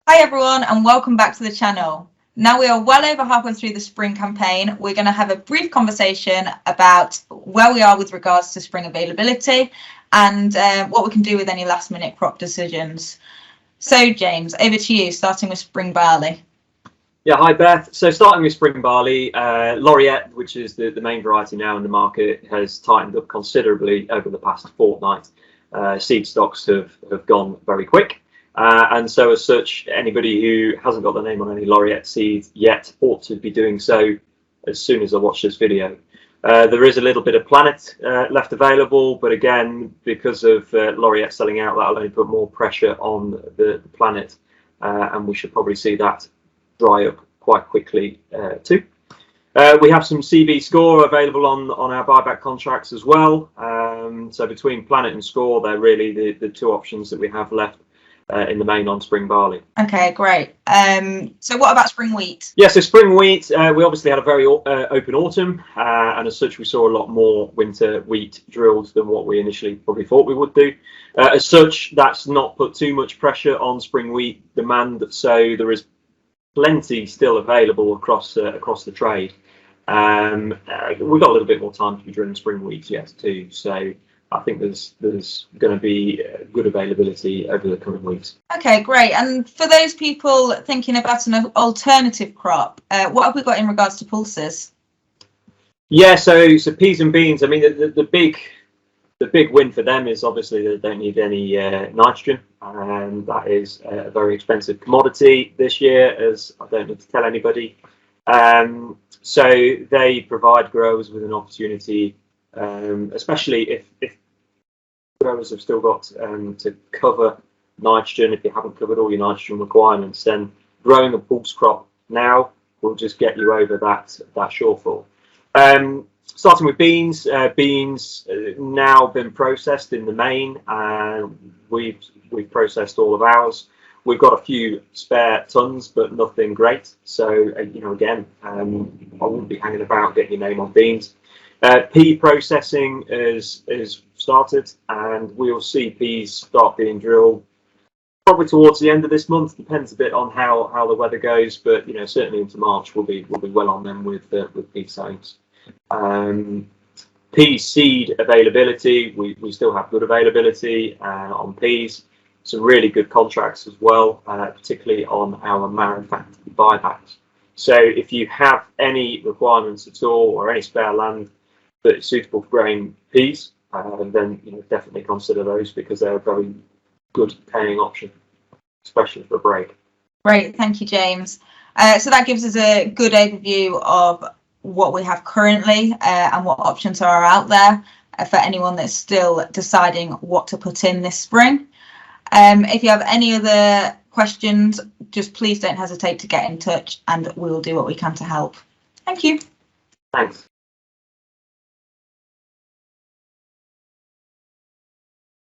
Hi everyone and welcome back to the channel. Now we are well over halfway through the spring campaign. We're going to have a brief conversation about where we are with regards to spring availability and what we can do with any last minute crop decisions. So James, over to you, starting with spring barley. Yeah, hi Beth. So starting with spring barley, Laureate, which is the main variety now in the market, has tightened up considerably over the past fortnight. Seed stocks have gone very quick. And so as such, anybody who hasn't got their name on any Laureate seed yet ought to be doing so as soon as I watch this video. There is a little bit of Planet left available, but again, because of Laureate selling out, that'll only put more pressure on the Planet, and we should probably see that dry up quite quickly too. We have some CB Score available on our buyback contracts as well. So between Planet and Score, they're really the two options that we have left in the main on spring barley. Okay, great. So what about spring wheat? Yeah, so spring wheat, we obviously had a very open autumn, and as such we saw a lot more winter wheat drilled than what we initially probably thought we would do. As such, that's not put too much pressure on spring wheat demand, so there is plenty still available across the trade. We've got a little bit more time to be drilling spring wheat yet too, so I think there's going to be good availability over the coming weeks. Okay, great. And for those people thinking about an alternative crop, what have we got in regards to pulses? Yeah, so peas and beans. I mean, the big win for them is obviously they don't need any nitrogen, and that is a very expensive commodity this year, as I don't need to tell anybody. So they provide growers with an opportunity, especially if growers have still got to cover nitrogen. If you haven't covered all your nitrogen requirements, then growing a pulse crop now will just get you over that shortfall. Starting with beans, beans now been processed in the main. We've processed all of ours. We've got a few spare tons, but nothing great. So again, I wouldn't be hanging about getting your name on beans. Pea processing is started, and we'll see peas start being drilled probably towards the end of this month. Depends a bit on how the weather goes, but certainly into March we'll be well on them with pea sowings. Pea seed availability, we still have good availability on peas. Some really good contracts as well, particularly on our manufactured buybacks. So if you have any requirements at all or any spare land that is suitable for growing peas, then definitely consider those, because they're a very good paying option, especially for a break. Great, thank you, James. So that gives us a good overview of what we have currently and what options are out there for anyone that's still deciding what to put in this spring. If you have any other questions, just please don't hesitate to get in touch, and we will do what we can to help. Thank you. Thanks.